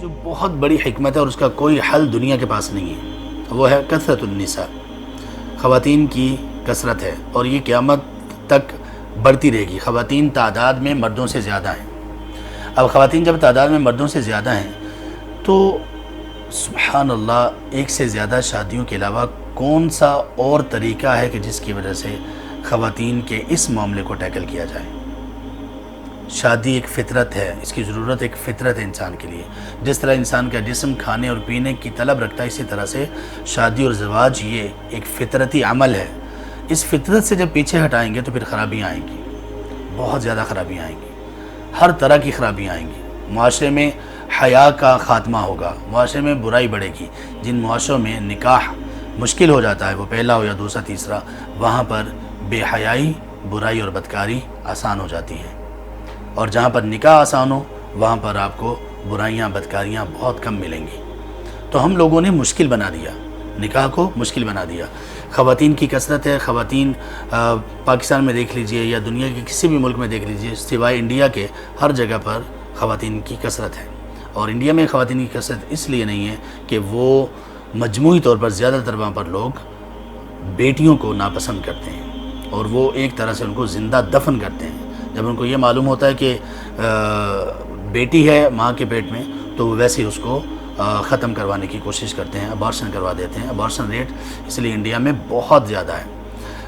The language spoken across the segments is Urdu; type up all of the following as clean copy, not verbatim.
جو بہت بڑی حکمت ہے اور اس کا کوئی حل دنیا کے پاس نہیں ہے، وہ ہے کثرت النساء، خواتین کی کثرت ہے، اور یہ قیامت تک بڑھتی رہے گی۔ خواتین تعداد میں مردوں سے زیادہ ہیں۔ اب خواتین جب تعداد میں مردوں سے زیادہ ہیں تو سبحان اللہ، ایک سے زیادہ شادیوں کے علاوہ کون سا اور طریقہ ہے کہ جس کی وجہ سے خواتین کے اس معاملے کو ٹیکل کیا جائے؟ شادی ایک فطرت ہے، اس کی ضرورت ایک فطرت ہے انسان کے لیے۔ جس طرح انسان کا جسم کھانے اور پینے کی طلب رکھتا ہے، اسی طرح سے شادی اور زواج یہ ایک فطرتی عمل ہے۔ اس فطرت سے جب پیچھے ہٹائیں گے تو پھر خرابیاں آئیں گی، بہت زیادہ خرابیاں آئیں گی، ہر طرح کی خرابیاں آئیں گی۔ معاشرے میں حیا کا خاتمہ ہوگا، معاشرے میں برائی بڑھے گی۔ جن معاشروں میں نکاح مشکل ہو جاتا ہے، وہ پہلا ہو یا دوسرا تیسرا، وہاں پر بے حیائی، برائی اور بدکاری آسان ہو جاتی ہے، اور جہاں پر نکاح آسان ہو وہاں پر آپ کو برائیاں بدکاریاں بہت کم ملیں گی۔ تو ہم لوگوں نے مشکل بنا دیا، نکاح کو مشکل بنا دیا۔ خواتین کی کثرت ہے، خواتین پاکستان میں دیکھ لیجئے یا دنیا کے کسی بھی ملک میں دیکھ لیجئے، سوائے انڈیا کے ہر جگہ پر خواتین کی کثرت ہے۔ اور انڈیا میں خواتین کی کثرت اس لیے نہیں ہے کہ وہ مجموعی طور پر زیادہ تر وہاں پر لوگ بیٹیوں کو ناپسند کرتے ہیں، اور وہ ایک طرح سے ان کو زندہ دفن کرتے ہیں۔ جب ان کو یہ معلوم ہوتا ہے کہ بیٹی ہے ماں کے پیٹ میں، تو وہ ویسے ہی اس کو ختم کروانے کی کوشش کرتے ہیں، ابارشن کروا دیتے ہیں۔ ابارشن ریٹ اس لیے انڈیا میں بہت زیادہ ہے۔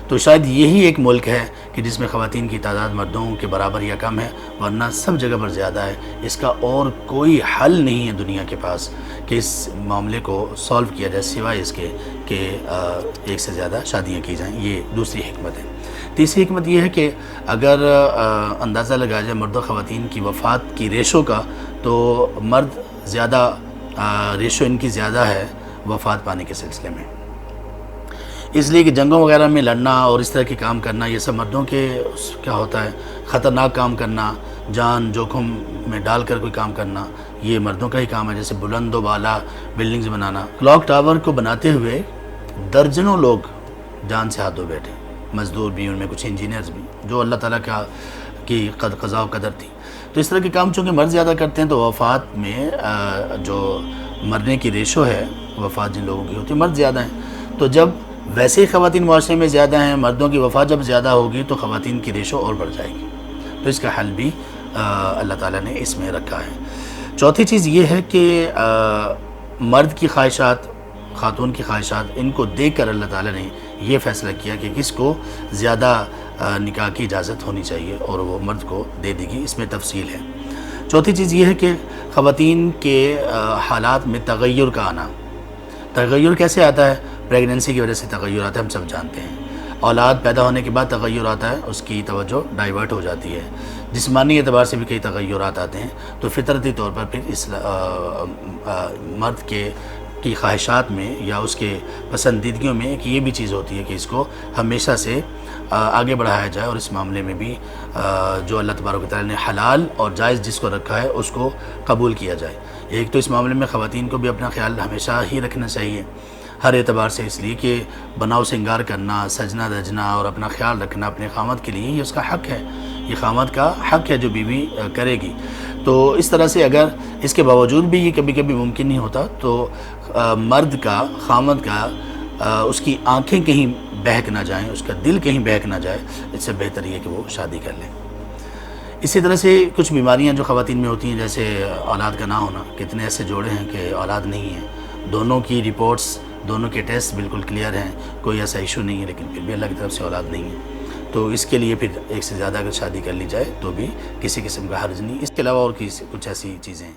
تو شاید یہی ایک ملک ہے کہ جس میں خواتین کی تعداد مردوں کے برابر یا کم ہے، ورنہ سب جگہ پر زیادہ ہے۔ اس کا اور کوئی حل نہیں ہے دنیا کے پاس کہ اس معاملے کو سالو کیا جائے، سوائے اس کے کہ ایک سے زیادہ شادیاں کی جائیں۔ یہ دوسری حکمت ہے۔ تیسری حکمت یہ ہے کہ اگر اندازہ لگایا جائے مرد و خواتین کی وفات کی ریشو کا، تو مرد زیادہ ریشو ان کی زیادہ ہے وفات پانے کے سلسلے میں، اس لیے کہ جنگوں وغیرہ میں لڑنا اور اس طرح کے کام کرنا یہ سب مردوں کے کیا ہوتا ہے، خطرناک کام کرنا، جان جوخم میں ڈال کر کوئی کام کرنا، یہ مردوں کا ہی کام ہے۔ جیسے بلند و بالا بلڈنگز بنانا، کلاک ٹاور کو بناتے ہوئے درجنوں لوگ جان سے ہاتھ دھو بیٹھے، مزدور بھی، ان میں کچھ انجینئرز بھی، جو اللہ تعالیٰ کی قضاء و قدر تھی۔ تو اس طرح کے کام چونکہ مرد زیادہ کرتے ہیں، تو وفات میں جو مرنے کی ریشو ہے، وفات جن لوگوں کی ہوتی ہے، مرد زیادہ ہیں۔ تو جب ویسے ہی خواتین معاشرے میں زیادہ ہیں، مردوں کی وفات جب زیادہ ہوگی تو خواتین کی ریشو اور بڑھ جائے گی۔ تو اس کا حل بھی اللہ تعالیٰ نے اس میں رکھا ہے۔ چوتھی چیز یہ ہے کہ مرد کی خواہشات، خاتون کی خواہشات، ان کو دیکھ کر اللہ تعالیٰ نے یہ فیصلہ کیا کہ کس کو زیادہ نکاح کی اجازت ہونی چاہیے، اور وہ مرد کو دے دے گی۔ اس میں تفصیل ہے۔ چوتھی چیز یہ ہے کہ خواتین کے حالات میں تغیر کا آنا۔ تغیر کیسے آتا ہے؟ پریگننسی کی وجہ سے تغیر آتا ہے، ہم سب جانتے ہیں۔ اولاد پیدا ہونے کے بعد تغیر آتا ہے، اس کی توجہ ڈائیورٹ ہو جاتی ہے۔ جسمانی اعتبار سے بھی کئی تغیرات آتے ہیں۔ تو فطرتی طور پر پھر اس مرد کی خواہشات میں یا اس کے پسندیدگیوں میں ایک یہ بھی چیز ہوتی ہے کہ اس کو ہمیشہ سے آگے بڑھایا جائے، اور اس معاملے میں بھی جو اللہ تبارک و تعالیٰ نے حلال اور جائز جس کو رکھا ہے اس کو قبول کیا جائے۔ ایک تو اس معاملے میں خواتین کو بھی اپنا خیال ہمیشہ ہی رکھنا چاہیے، ہر اعتبار سے، اس لیے کہ بناؤ سنگار کرنا، سجنا دجنا اور اپنا خیال رکھنا اپنے خامد کے لیے، یہ اس کا حق ہے، یہ خامد کا حق ہے جو بیوی کرے گی۔ تو اس طرح سے اگر اس کے باوجود بھی یہ کبھی کبھی ممکن نہیں ہوتا، تو مرد کا، خامد کا، اس کی آنکھیں کہیں بہک نہ جائیں، اس کا دل کہیں بہک نہ جائے، اس سے بہتر یہ کہ وہ شادی کر لیں۔ اسی طرح سے کچھ بیماریاں جو خواتین میں ہوتی ہیں، جیسے اولاد کا نہ ہونا۔ کتنے ایسے جوڑے ہیں کہ اولاد نہیں ہے، دونوں کی رپورٹس، دونوں کے ٹیسٹ بالکل کلیئر ہیں، کوئی ایسا ایشو نہیں ہے، لیکن پھر بھی اللہ کی طرف سے اولاد نہیں ہے۔ تو اس کے لیے پھر ایک سے زیادہ اگر شادی کر لی جائے تو بھی کسی قسم کا حرج نہیں۔ اس کے علاوہ اور کچھ ایسی چیزیں ہیں۔